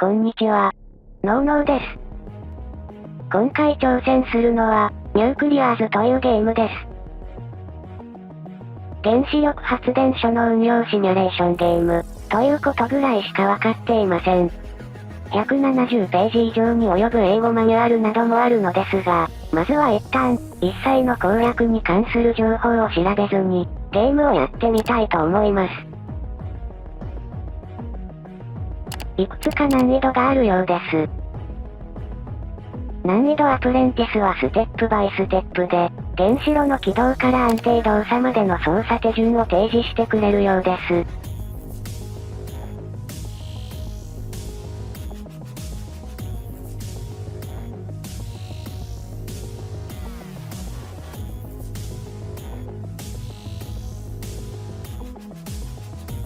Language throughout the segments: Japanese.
こんにちは。ノーノーです。今回挑戦するのは、ニュークリアーズというゲームです。原子力発電所の運用シミュレーションゲーム、ということぐらいしかわかっていません。170ページ以上に及ぶ英語マニュアルなどもあるのですが、まずは一旦、一切の攻略に関する情報を調べずに、ゲームをやってみたいと思います。いくつか難易度があるようです。難易度アプレンティスはステップバイステップで、原子炉の起動から安定動作までの操作手順を提示してくれるようです。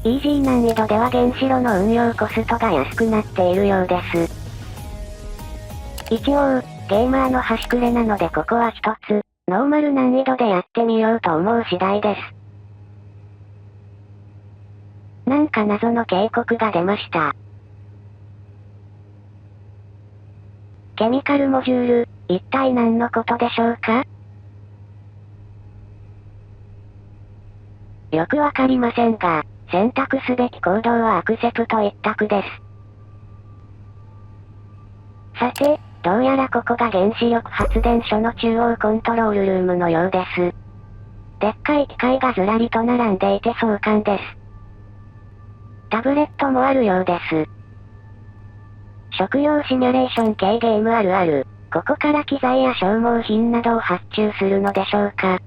イージー難易度では原子炉の運用コストが安くなっているようです。一応、ゲーマーの端くれなのでここは一つ、ノーマル難易度でやってみようと思う次第です。なんか謎の警告が出ました。ケミカルモジュール、一体何のことでしょうか？よくわかりませんが、選択すべき行動はアクセプト一択です。さて、どうやらここが原子力発電所の中央コントロールルームのようです。でっかい機械がずらりと並んでいて壮観です。タブレットもあるようです。食用シミュレーション系ゲームあるある。ここから機材や消耗品などを発注するのでしょうか。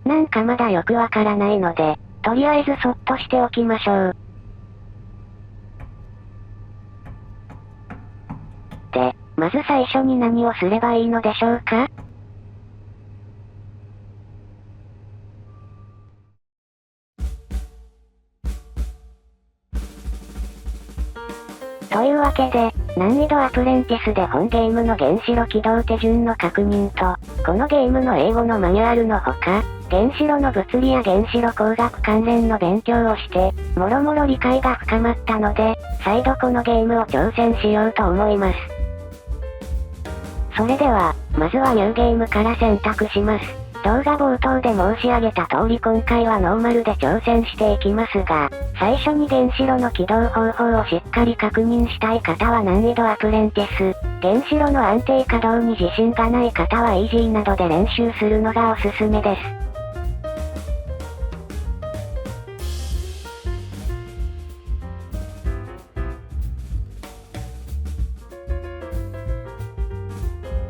なんかまだよくわからないので、とりあえずそっとしておきましょう。で、まず最初に何をすればいいのでしょうか？というわけで、難易度アプレンティスで本ゲームの原子炉起動手順の確認と、このゲームの英語のマニュアルのほか、原子炉の物理や原子炉工学関連の勉強をして、もろもろ理解が深まったので、再度このゲームを挑戦しようと思います。それでは、まずはニューゲームから選択します。動画冒頭で申し上げた通り今回はノーマルで挑戦していきますが、最初に原子炉の起動方法をしっかり確認したい方は難易度アプレンティス、原子炉の安定稼働に自信がない方はイージーなどで練習するのがおすすめです。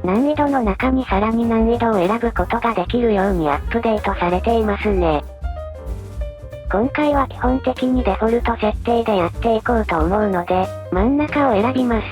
難易度の中にさらに難易度を選ぶことができるようにアップデートされていますね。今回は基本的にデフォルト設定でやっていこうと思うので、真ん中を選びます。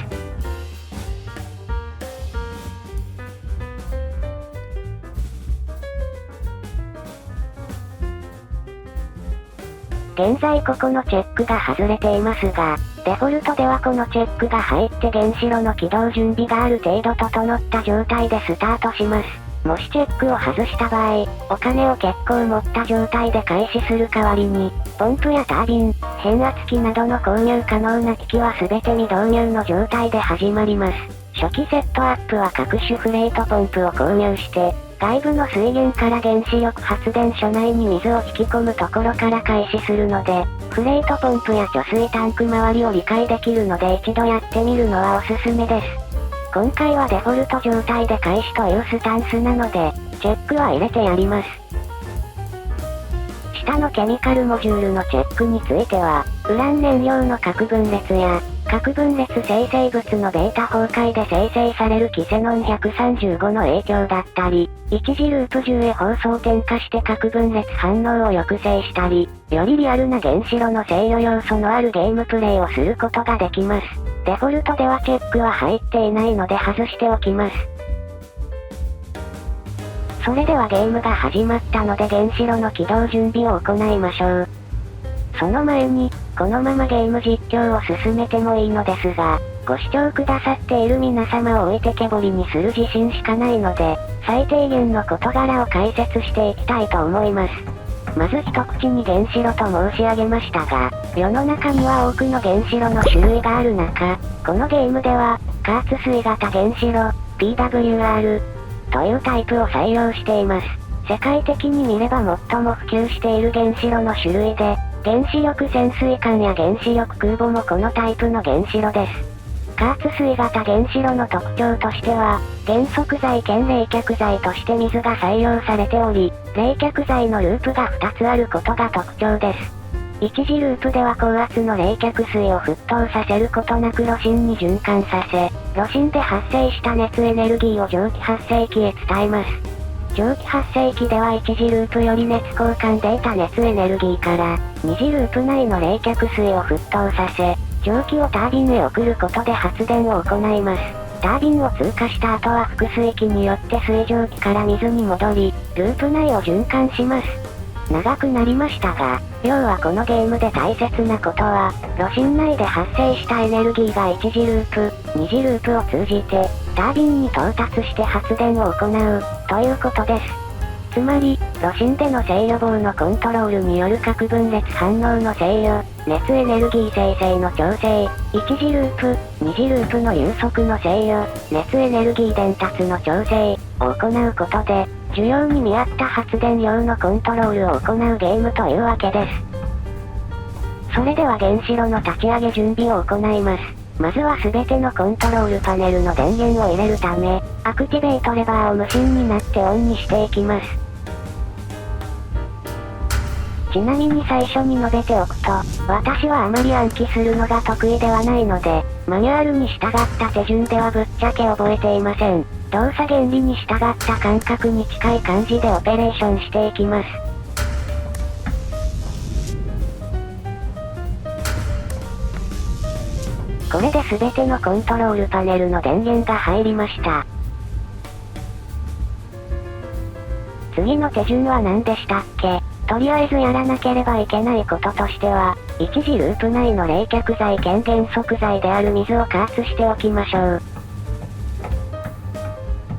現在ここのチェックが外れていますが、デフォルトではこのチェックが入って原子炉の起動準備がある程度整った状態でスタートします。もしチェックを外した場合、お金を結構持った状態で開始する代わりに、ポンプやタービン、変圧器などの購入可能な機器は全て未導入の状態で始まります。初期セットアップは各種フレートポンプを購入して、外部の水源から原子力発電所内に水を引き込むところから開始するので、フレートポンプや貯水タンク周りを理解できるので一度やってみるのはおすすめです。今回はデフォルト状態で開始というスタンスなので、チェックは入れてやります。下のケミカルモジュールのチェックについては、ウラン燃料の核分裂や、核分裂生成物のベータ崩壊で生成されるキセノン135の影響だったり、一次ループ10へ放送転化して核分裂反応を抑制したり、よりリアルな原子炉の制御要素のあるゲームプレイをすることができます。デフォルトではチェックは入っていないので外しておきます。それではゲームが始まったので原子炉の起動準備を行いましょう。その前に、このままゲーム実況を進めてもいいのですが、ご視聴くださっている皆様を置いてけぼりにする自信しかないので、最低限の事柄を解説していきたいと思います。まず一口に原子炉と申し上げましたが、世の中には多くの原子炉の種類がある中、このゲームでは、加圧水型原子炉、PWR というタイプを採用しています。世界的に見れば最も普及している原子炉の種類で、原子力潜水艦や原子力空母もこのタイプの原子炉です。加圧水型原子炉の特徴としては、減速剤兼冷却剤として水が採用されており、冷却剤のループが2つあることが特徴です。一次ループでは高圧の冷却水を沸騰させることなく炉心に循環させ、炉心で発生した熱エネルギーを蒸気発生器へ伝えます。蒸気発生器では一次ループより熱交換で得た熱エネルギーから、二次ループ内の冷却水を沸騰させ、蒸気をタービンへ送ることで発電を行います。タービンを通過した後は複水器によって水蒸気から水に戻り、ループ内を循環します。長くなりましたが、要はこのゲームで大切なことは、炉心内で発生したエネルギーが一次ループ、二次ループを通じて、タービンに到達して発電を行う、ということです。つまり、炉心での制御棒のコントロールによる核分裂反応の制御、熱エネルギー生成の調整、一次ループ、二次ループの有速の制御、熱エネルギー伝達の調整を行うことで、需要に見合った発電量のコントロールを行うゲームというわけです。それでは原子炉の立ち上げ準備を行います。まずは全てのコントロールパネルの電源を入れるため、アクティベートレバーを無心になってオンにしていきます。ちなみに最初に述べておくと、私はあまり暗記するのが得意ではないので、マニュアルに従った手順ではぶっちゃけ覚えていません。動作原理に従った感覚に近い感じでオペレーションしていきます。これで全てのコントロールパネルの電源が入りました。次の手順は何でしたっけ？とりあえずやらなければいけないこととしては、一次ループ内の冷却剤兼減速剤である水を加圧しておきましょう。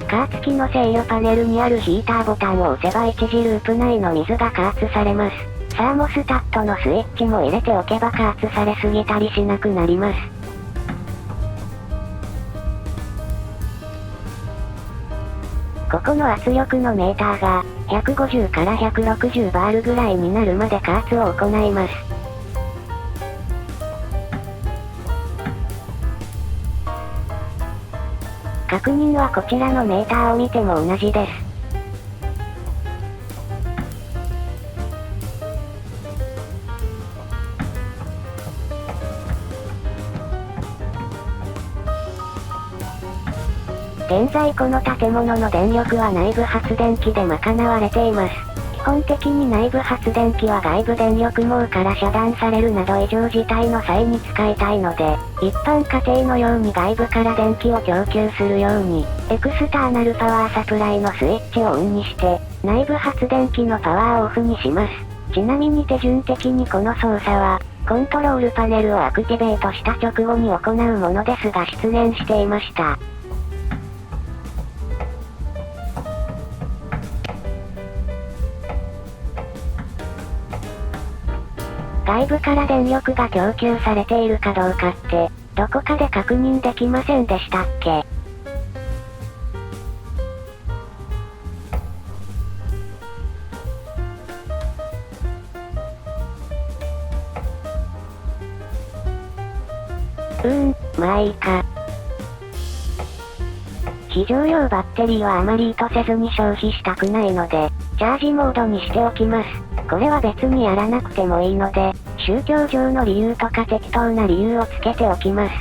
加圧器の制御パネルにあるヒーターボタンを押せば一次ループ内の水が加圧されます。サーモスタットのスイッチも入れておけば加圧されすぎたりしなくなります。ここの圧力のメーターが、150から160バールぐらいになるまで加圧を行います。確認はこちらのメーターを見ても同じです。現在この建物の電力は内部発電機で賄われています。基本的に内部発電機は外部電力網から遮断されるなど異常事態の際に使いたいので、一般家庭のように外部から電気を供給するように、エクスターナルパワーサプライのスイッチをオンにして、内部発電機のパワーをオフにします。ちなみに手順的にこの操作は、コントロールパネルをアクティベートした直後に行うものですが失念していました。外部から電力が供給されているかどうかって、どこかで確認できませんでしたっけ？まあいいか。非常用バッテリーはあまり意図せずに消費したくないので、チャージモードにしておきます。これは別にやらなくてもいいので、宗教上の理由とか適当な理由をつけておきます。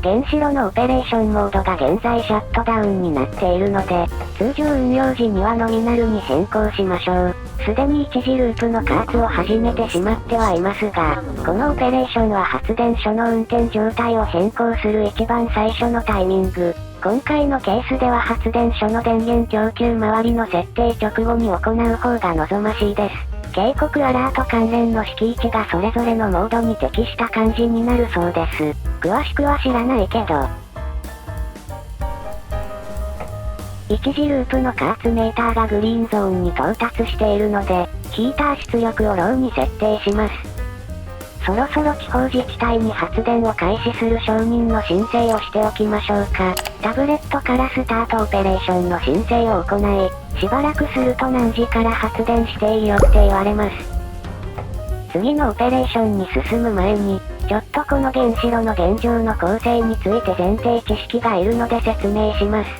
原子炉のオペレーションモードが現在シャットダウンになっているので、通常運用時にはノミナルに変更しましょう。すでに一次ループの加圧を始めてしまってはいますが、このオペレーションは発電所の運転状態を変更する一番最初のタイミング。今回のケースでは発電所の電源供給周りの設定直後に行う方が望ましいです。警告アラート関連の敷地がそれぞれのモードに適した感じになるそうです。詳しくは知らないけど。一時ループの加圧メーターがグリーンゾーンに到達しているので、ヒーター出力をローに設定します。そろそろ地方自治体に発電を開始する承認の申請をしておきましょうか。タブレットからスタートオペレーションの申請を行い、しばらくすると何時から発電していいよって言われます。次のオペレーションに進む前に、ちょっとこの原子炉の現状の構成について前提知識がいるので説明します。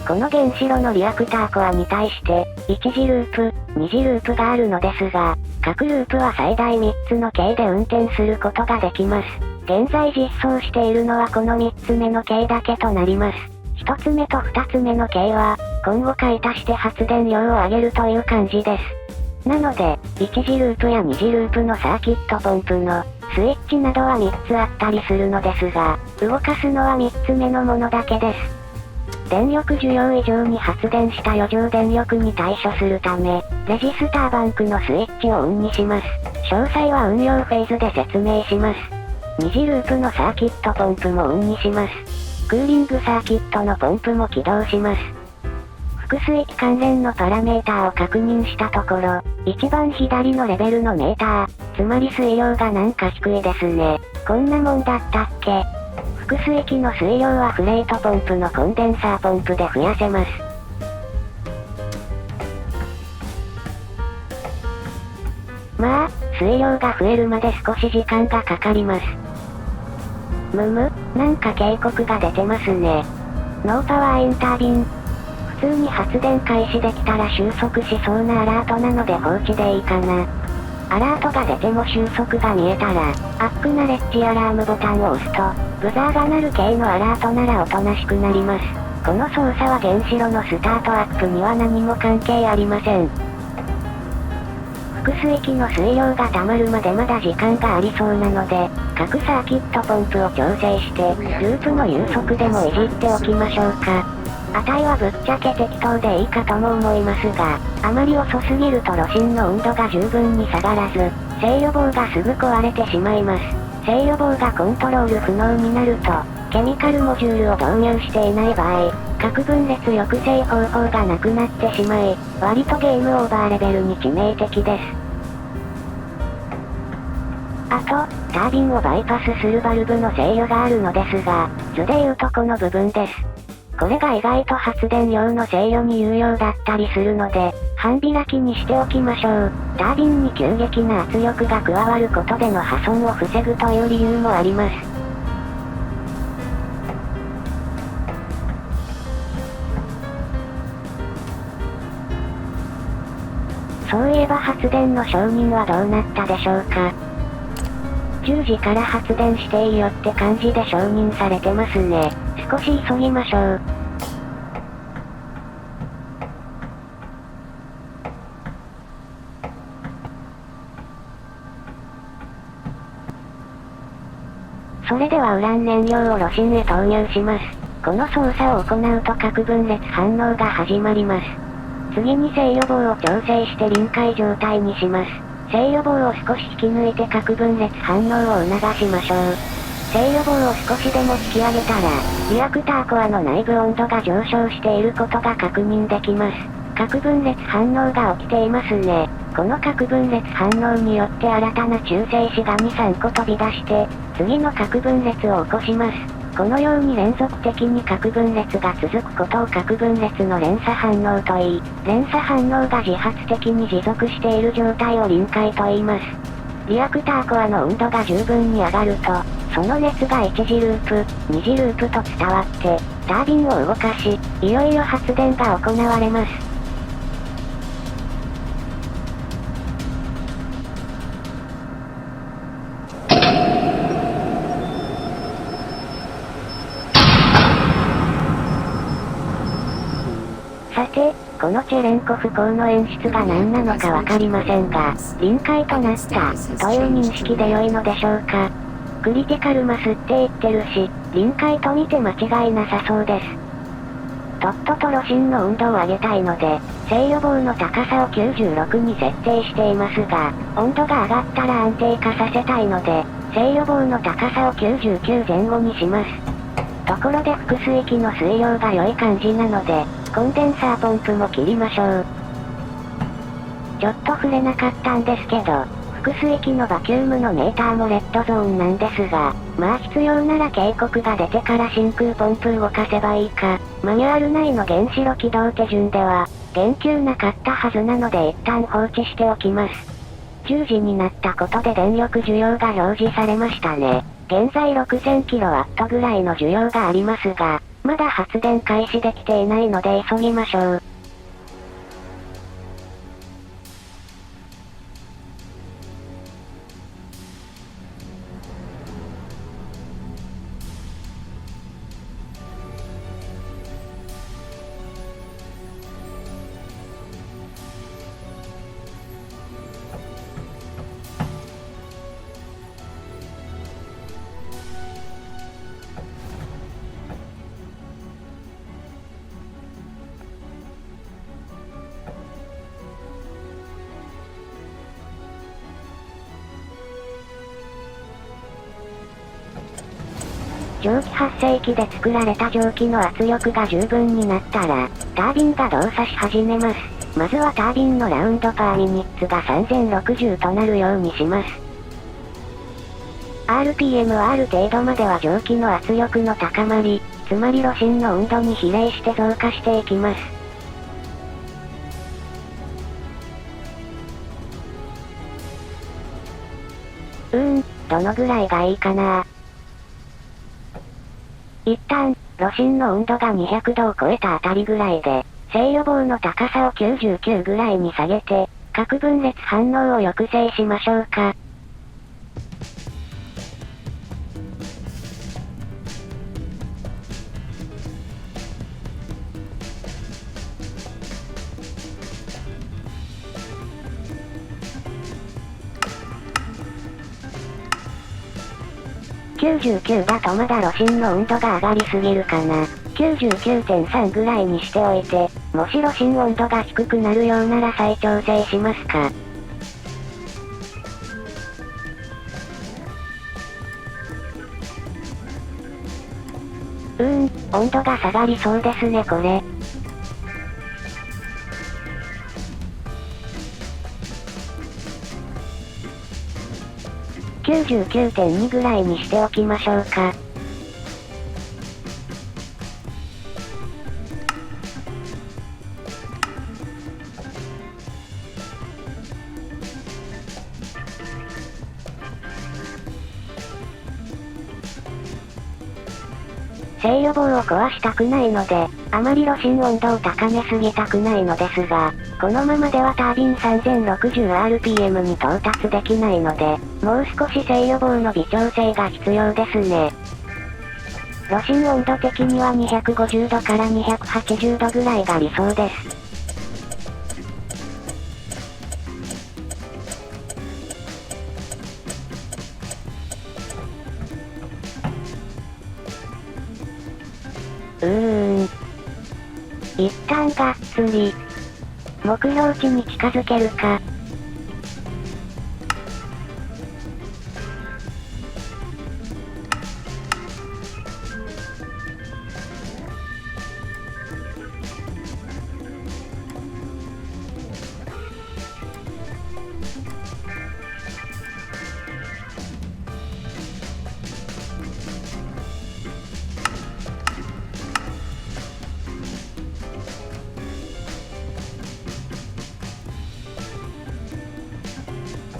この原子炉のリアクターコアに対して、1次ループ、2次ループがあるのですが、各ループは最大3つの径で運転することができます。現在実装しているのはこの3つ目の径だけとなります。1つ目と2つ目の径は、今後買い足して発電量を上げるという感じです。なので、1次ループや2次ループのサーキットポンプのスイッチなどは3つあったりするのですが、動かすのは3つ目のものだけです。電力需要以上に発電した余剰電力に対処するため、レジスターバンクのスイッチをオンにします。詳細は運用フェーズで説明します。2次ループのサーキットポンプもオンにします。クーリングサーキットのポンプも起動します。複水域関連のパラメーターを確認したところ、一番左のレベルのメーター、つまり水量がなんか低いですね。こんなもんだったっけ？複水域の水量はフレートポンプのコンデンサーポンプで増やせます。まあ、水量が増えるまで少し時間がかかります。なんか警告が出てますね。ノーパワーインタービン。普通に発電開始できたら収束しそうなアラートなので放置でいいかな。アラートが出ても収束が見えたら、アックナレッジアラームボタンを押すと、ブザーが鳴る系のアラートならおとなしくなります。この操作は原子炉のスタートアップには何も関係ありません。複水域の水量が溜まるまでまだ時間がありそうなので、各サーキットポンプを調整して、ループの有速でもいじっておきましょうか。値はぶっちゃけ適当でいいかとも思いますが、あまり遅すぎると炉心の温度が十分に下がらず、制御棒がすぐ壊れてしまいます。制御棒がコントロール不能になると、ケミカルモジュールを導入していない場合、核分裂抑制方法がなくなってしまい、割とゲームオーバーレベルに致命的です。あと、タービンをバイパスするバルブの制御があるのですが、図で言うとこの部分です。これが意外と発電量の制御に有用だったりするので、半開きにしておきましょう。タービンに急激な圧力が加わることでの破損を防ぐという理由もあります。そういえば発電の承認はどうなったでしょうか。10時から発電していいよって感じで承認されてますね。少し急ぎましょう。それではウラン燃料を炉心へ投入します。この操作を行うと核分裂反応が始まります。次に制御棒を調整して臨界状態にします。制御棒を少し引き抜いて核分裂反応を促しましょう。制御棒を少しでも引き上げたら、リアクターコアの内部温度が上昇していることが確認できます。核分裂反応が起きていますね。この核分裂反応によって新たな中性子が2、3個飛び出して、次の核分裂を起こします。このように連続的に核分裂が続くことを核分裂の連鎖反応といい、連鎖反応が自発的に持続している状態を臨界と言います。リアクターコアの温度が十分に上がると、その熱が1次ループ、2次ループと伝わって、タービンを動かし、いよいよ発電が行われます。さて、このチェレンコフ光の演出が何なのかわかりませんが、臨界となったという認識で良いのでしょうか。クリティカルマスって言ってるし、臨界と見て間違いなさそうです。とっとと炉心の温度を上げたいので、制御棒の高さを96に設定していますが、温度が上がったら安定化させたいので、制御棒の高さを99前後にします。ところで複水器の水量が良い感じなので、コンデンサーポンプも切りましょう。ちょっと触れなかったんですけど、複水器のバキュームのメーターもレッドゾーンなんですが、まあ必要なら警告が出てから真空ポンプ動かせばいいか、マニュアル内の原子炉起動手順では、言及なかったはずなので一旦放置しておきます。10時になったことで電力需要が表示されましたね。現在 6000kW ぐらいの需要がありますが、まだ発電開始できていないので急ぎましょう。蒸気発生器で作られた蒸気の圧力が十分になったら、タービンが動作し始めます。まずはタービンのラウンドパーミニッツが3060となるようにします。RPM はある程度までは蒸気の圧力の高まり、つまり炉心の温度に比例して増加していきます。どのぐらいがいいかな。一旦、炉心の温度が200度を超えたあたりぐらいで、制御棒の高さを99ぐらいに下げて、核分裂反応を抑制しましょうか。99だとまだ炉心の温度が上がりすぎるかな。99.3 ぐらいにしておいて、もし炉心温度が低くなるようなら再調整しますか。温度が下がりそうですねこれ。99.2 ぐらいにしておきましょうか。制御棒を壊したくないので、あまり炉心温度を高めすぎたくないのですが、このままではタービン 3060rpm に到達できないので、もう少し制御棒の微調整が必要ですね。炉心温度的には250度から280度ぐらいが理想です。一旦がっつり、目標値に近づけるか。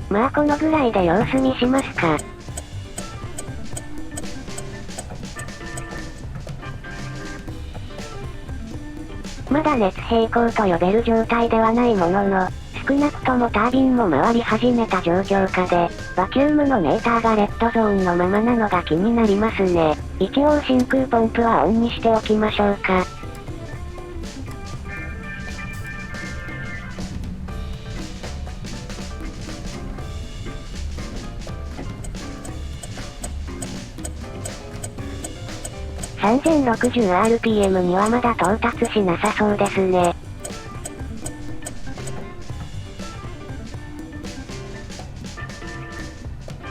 まあこのぐらいで様子見しますか。まだ熱平衡と呼べる状態ではないものの、少なくともタービンも回り始めた状況下で、バキュームのメーターがレッドゾーンのままなのが気になりますね。一応真空ポンプはオンにしておきましょうか。3060rpm にはまだ到達しなさそうですね。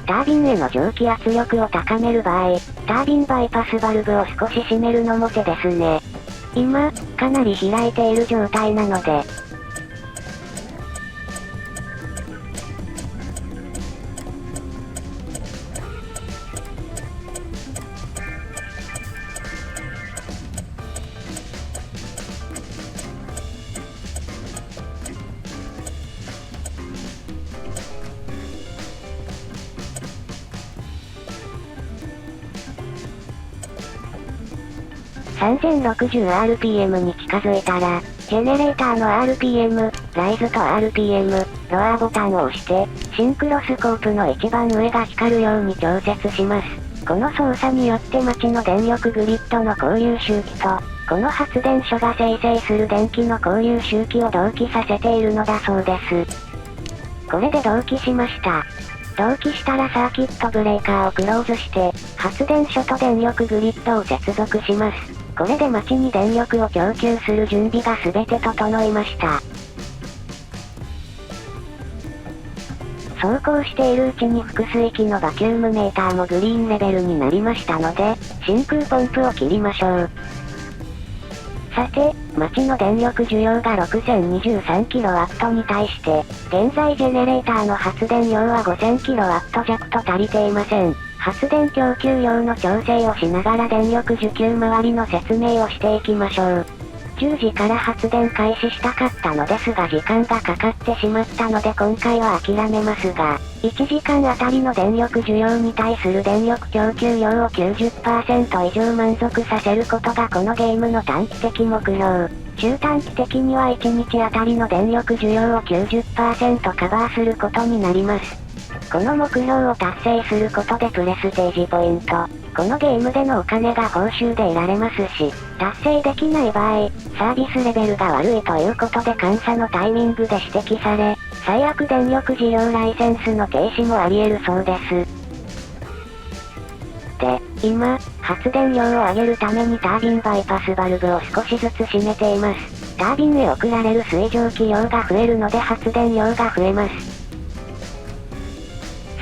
タービンへの蒸気圧力を高める場合、タービンバイパスバルブを少し閉めるのも手ですね。今、かなり開いている状態なので、3060rpm に近づいたら、ジェネレーターの RPM、ライズと RPM、ロアボタンを押して、シンクロスコープの一番上が光るように調節します。この操作によって街の電力グリッドの交流周期と、この発電所が生成する電気の交流周期を同期させているのだそうです。これで同期しました。同期したらサーキットブレーカーをクローズして、発電所と電力グリッドを接続します。これで街に電力を供給する準備が全て整いました。走行しているうちに複水器のバキュームメーターもグリーンレベルになりましたので、真空ポンプを切りましょう。さて、街の電力需要が 6023kW に対して、現在ジェネレーターの発電量は 5000kW 弱と足りていません。発電供給量の調整をしながら電力需給周りの説明をしていきましょう。10時から発電開始したかったのですが時間がかかってしまったので今回は諦めますが、1時間あたりの電力需要に対する電力供給量を 90% 以上満足させることがこのゲームの短期的目標。中短期的には1日あたりの電力需要を 90% カバーすることになります。この目標を達成することでプレステージポイント、このゲームでのお金が報酬で得られますし、達成できない場合、サービスレベルが悪いということで監査のタイミングで指摘され、最悪電力事業ライセンスの停止もあり得るそうです。で、今、発電量を上げるためにタービンバイパスバルブを少しずつ閉めています。タービンへ送られる水蒸気量が増えるので発電量が増えます。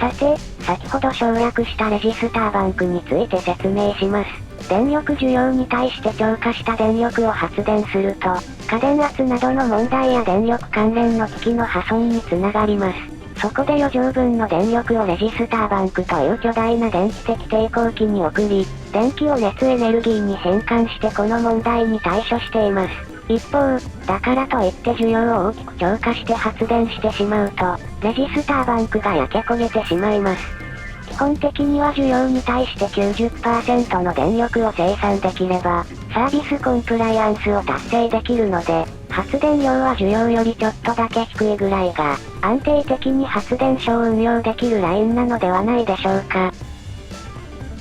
さて、先ほど省略したレジスターバンクについて説明します。電力需要に対して超過した電力を発電すると、過電圧などの問題や電力関連の機器の破損につながります。そこで余剰分の電力をレジスターバンクという巨大な電気的抵抗器に送り、電気を熱エネルギーに変換してこの問題に対処しています。一方、だからといって需要を大きく超過して発電してしまうと、レジスターバンクが焼け焦げてしまいます。基本的には需要に対して 90% の電力を生産できれば、サービスコンプライアンスを達成できるので、発電量は需要よりちょっとだけ低いぐらいが、安定的に発電所を運用できるラインなのではないでしょうか。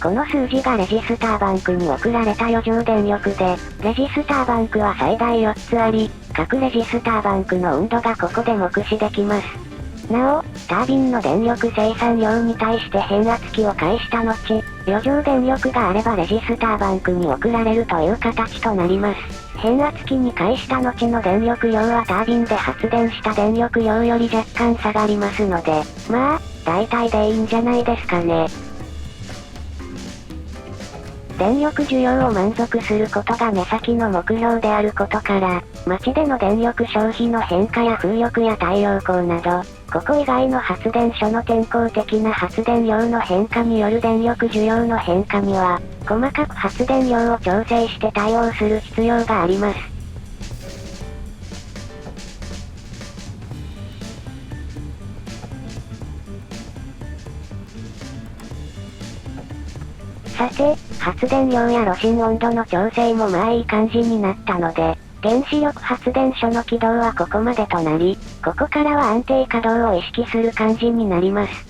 この数字がレジスターバンクに送られた余剰電力で、レジスターバンクは最大4つあり、各レジスターバンクの温度がここで目視できます。なお、タービンの電力生産量に対して変圧器を介した後、余剰電力があればレジスターバンクに送られるという形となります。変圧器に介した後の電力量はタービンで発電した電力量より若干下がりますので、まあ、大体でいいんじゃないですかね。電力需要を満足することが目先の目標であることから、街での電力消費の変化や風力や太陽光など、ここ以外の発電所の天候的な発電量の変化による電力需要の変化には、細かく発電量を調整して対応する必要があります。さて、発電量や炉心温度の調整もまあいい感じになったので、原子力発電所の起動はここまでとなり、ここからは安定稼働を意識する感じになります。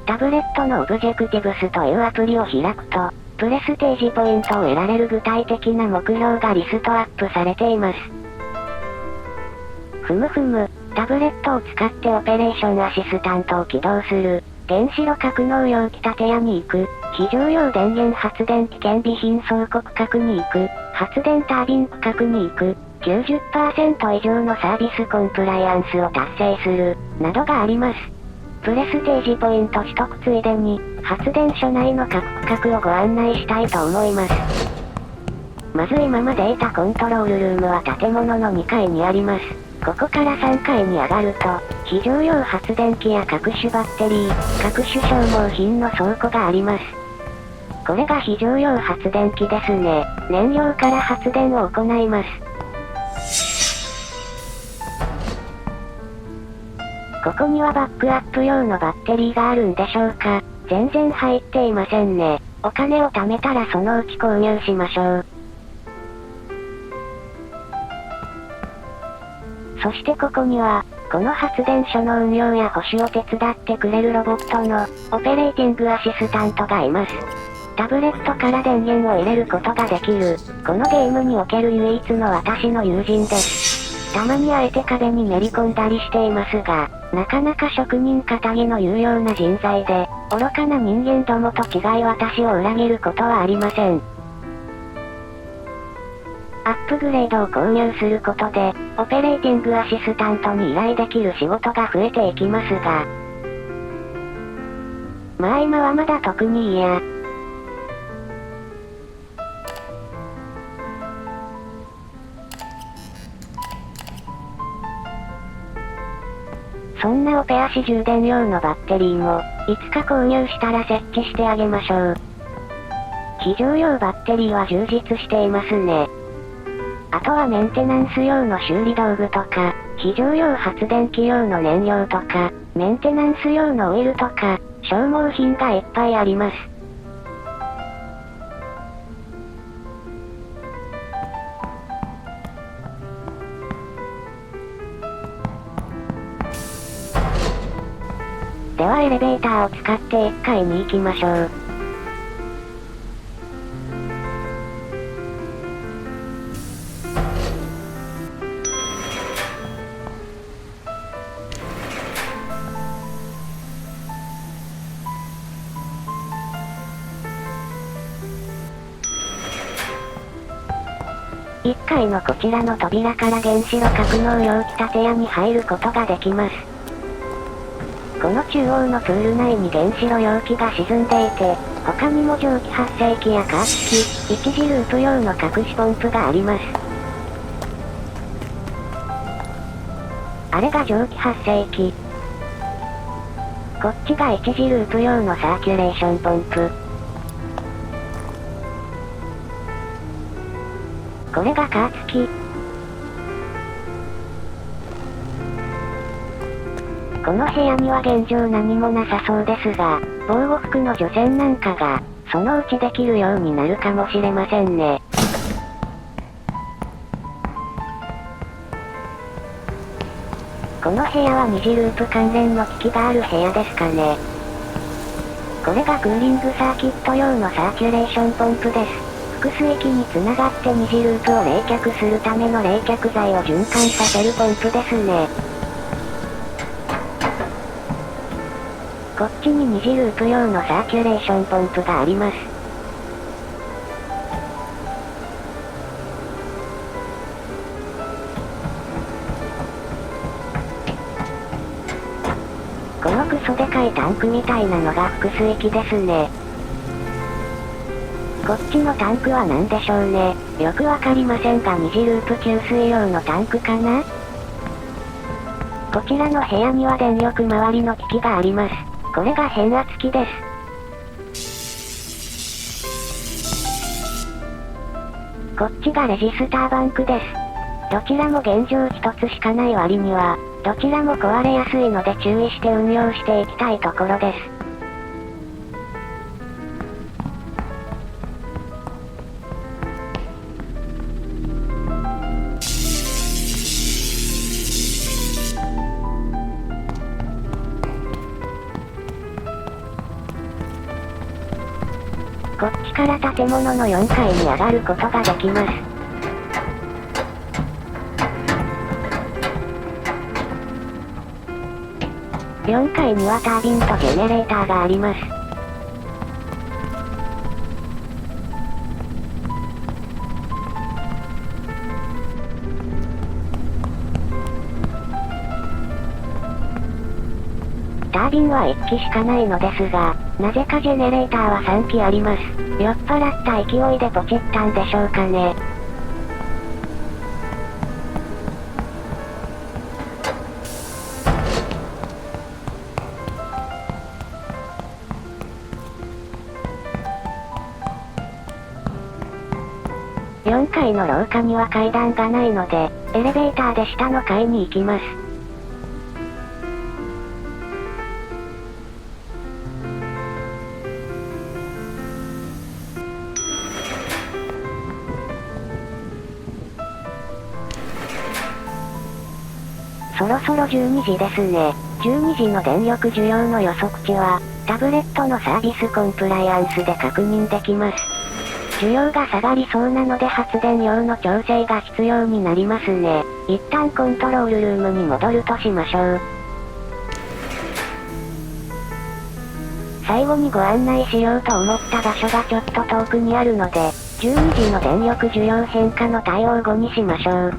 タブレットのオブジェクティブスというアプリを開くと、プレステージポイントを得られる具体的な目標がリストアップされています。ふむふむ、タブレットを使ってオペレーションアシスタントを起動する。原子炉格納容器建屋に行く。非常用電源発電機兼備品倉庫区画に行く。発電タービン区画に行く。90% 以上のサービスコンプライアンスを達成する。などがあります。プレステージポイント取得ついでに、発電所内の各区画をご案内したいと思います。まず今までいたコントロールルームは建物の2階にあります。ここから3階に上がると、非常用発電機や各種バッテリー、各種消耗品の倉庫があります。これが非常用発電機ですね。燃料から発電を行います。ここにはバックアップ用のバッテリーがあるんでしょうか。全然入っていませんね。お金を貯めたらそのうち購入しましょう。そしてここには、この発電所の運用や保守を手伝ってくれるロボットの、オペレーティングアシスタントがいます。タブレットから電源を入れることができる、このゲームにおける唯一の私の友人です。たまにあえて壁にめり込んだりしていますが、なかなか職人かたぎの有用な人材で、愚かな人間どもと違い私を裏切ることはありません。アップグレードを購入することで、オペレーティングアシスタントに依頼できる仕事が増えていきますが、まあ今はまだ特にいいや。そんなオペ足充電用のバッテリーも、いつか購入したら設置してあげましょう。非常用バッテリーは充実していますね。あとはメンテナンス用の修理道具とか、非常用発電機用の燃料とか、メンテナンス用のオイルとか、消耗品がいっぱいあります。ではエレベーターを使って1階に行きましょう。1階のこちらの扉から原子炉格納容器建屋に入ることができます。この中央のプール内に原子炉容器が沈んでいて、他にも蒸気発生器や加圧器、一時ループ用の隠しポンプがあります。あれが蒸気発生器。こっちが一時ループ用のサーキュレーションポンプ。これが加圧器。この部屋には現状何もなさそうですが、防護服の除染なんかが、そのうちできるようになるかもしれませんね。この部屋は二次ループ関連の機器がある部屋ですかね。これがクーリングサーキット用のサーキュレーションポンプです。複水器に繋がって二次ループを冷却するための冷却剤を循環させるポンプですね。こっちに二次ループ用のサーキュレーションポンプがあります。このクソでかいタンクみたいなのが複水器ですね。こっちのタンクは何でしょうね。よくわかりませんが二次ループ給水用のタンクかな？こちらの部屋には電力周りの機器があります。これが変圧器です。こっちがレジスターバンクです。どちらも現状一つしかない割には、どちらも壊れやすいので注意して運用していきたいところです。こっちから建物の4階に上がることができます。4階にはタービンとジェネレーターがあります。タービンは1機しかないのですが、なぜかジェネレーターは3機あります。酔っ払った勢いでポチったんでしょうかね。4階の廊下には階段がないので、エレベーターで下の階に行きます。そろそろ12時ですね。12時の電力需要の予測値は、タブレットのサービスコンプライアンスで確認できます。需要が下がりそうなので発電量の調整が必要になりますね。一旦コントロールルームに戻るとしましょう。最後にご案内しようと思った場所がちょっと遠くにあるので、12時の電力需要変化の対応後にしましょう。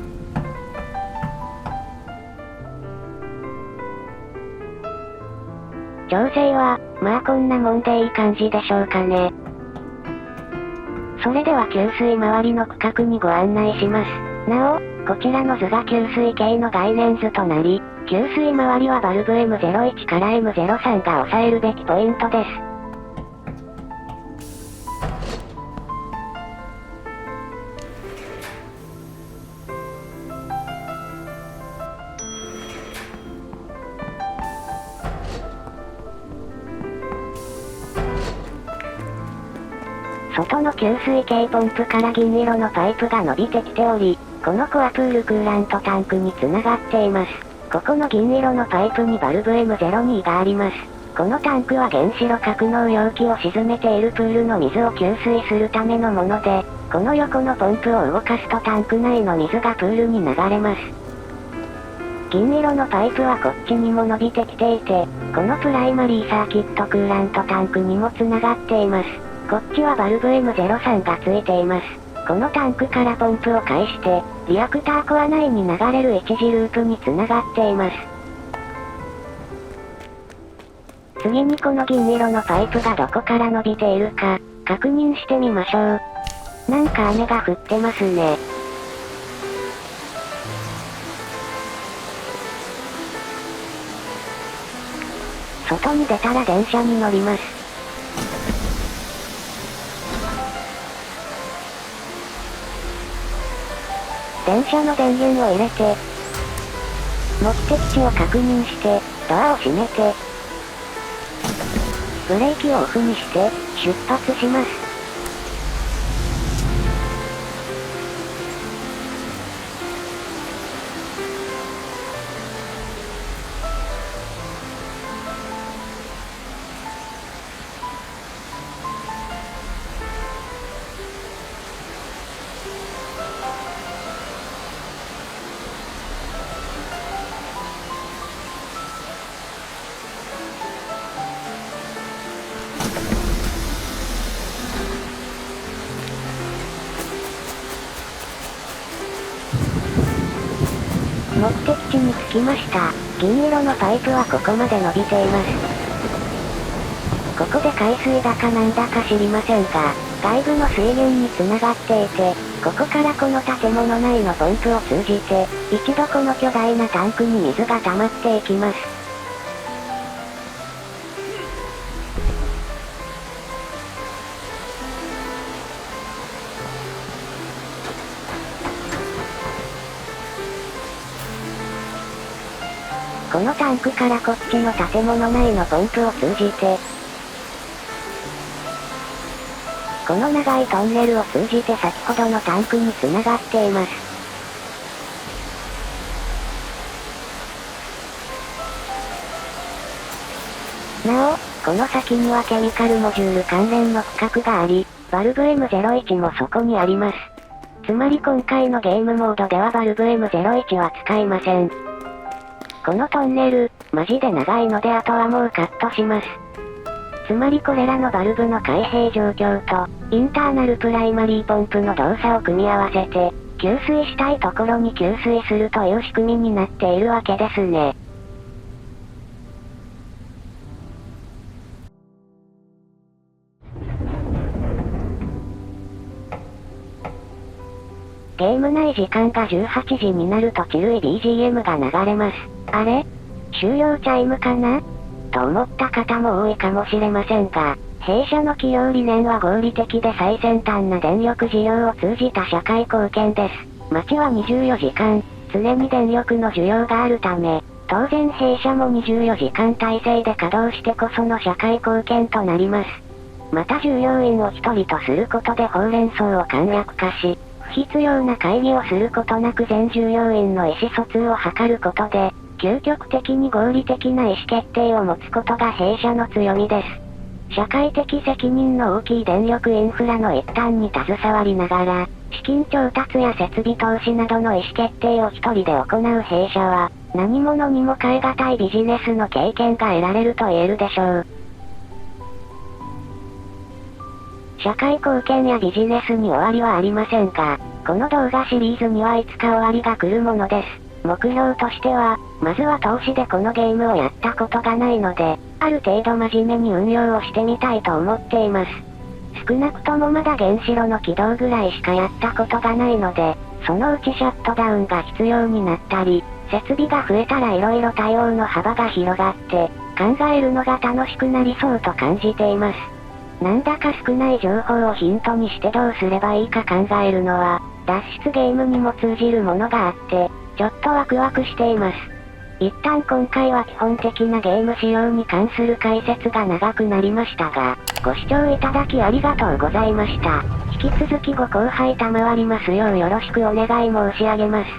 調整は、まあこんなもんでいい感じでしょうかね。それでは給水周りの区画にご案内します。なお、こちらの図が給水系の概念図となり、給水周りはバルブ M01 から M03 が抑えるべきポイントです。外の給水系ポンプから銀色のパイプが伸びてきており、このコアプールクーラントタンクに繋がっています。ここの銀色のパイプにバルブ M02 があります。このタンクは原子炉格納容器を沈めているプールの水を給水するためのもので、この横のポンプを動かすとタンク内の水がプールに流れます。銀色のパイプはこっちにも伸びてきていて、このプライマリーサーキットクーラントタンクにも繋がっています。こっちはバルブ M03 がついています。このタンクからポンプを介して、リアクターコア内に流れる一次ループに繋がっています。次にこの銀色のパイプがどこから伸びているか、確認してみましょう。なんか雨が降ってますね。外に出たら電車に乗ります。電車の電源を入れて、目的地を確認して、ドアを閉めて、ブレーキをオフにして、出発します。目的地に着きました。銀色のパイプはここまで伸びています。ここで海水だかなんだか知りませんが、外部の水源に繋がっていて、ここからこの建物内のポンプを通じて、一度この巨大なタンクに水が溜まっていきます。このタンクからこっちの建物内のポンプを通じて、この長いトンネルを通じて先ほどのタンクに繋がっています。なお、この先にはケミカルモジュール関連の区画があり、バルブ M01 もそこにあります。つまり今回のゲームモードではバルブ M01 は使いません。このトンネル、マジで長いのであとはもうカットします。つまりこれらのバルブの開閉状況と、インターナルプライマリーポンプの動作を組み合わせて、給水したいところに給水するという仕組みになっているわけですね。ゲーム内時間が18時になるとチルい BGM が流れます。あれ？終了チャイムかな？と思った方も多いかもしれませんが、弊社の企業理念は合理的で最先端な電力事業を通じた社会貢献です。街は24時間、常に電力の需要があるため、当然弊社も24時間体制で稼働してこその社会貢献となります。また従業員を一人とすることでほうれん草を簡略化し、不必要な会議をすることなく全従業員の意思疎通を図ることで、究極的に合理的な意思決定を持つことが弊社の強みです。社会的責任の大きい電力インフラの一端に携わりながら、資金調達や設備投資などの意思決定を一人で行う弊社は、何者にも代え難いビジネスの経験が得られると言えるでしょう。社会貢献やビジネスに終わりはありませんが、この動画シリーズにはいつか終わりが来るものです。目標としては、まずは投資でこのゲームをやったことがないので、ある程度真面目に運用をしてみたいと思っています。少なくともまだ原子炉の起動ぐらいしかやったことがないので、そのうちシャットダウンが必要になったり、設備が増えたら色々対応の幅が広がって、考えるのが楽しくなりそうと感じています。なんだか少ない情報をヒントにしてどうすればいいか考えるのは、脱出ゲームにも通じるものがあって、ちょっとワクワクしています。一旦今回は基本的なゲーム仕様に関する解説が長くなりましたが、ご視聴いただきありがとうございました。引き続きご高配賜りますようよろしくお願い申し上げます。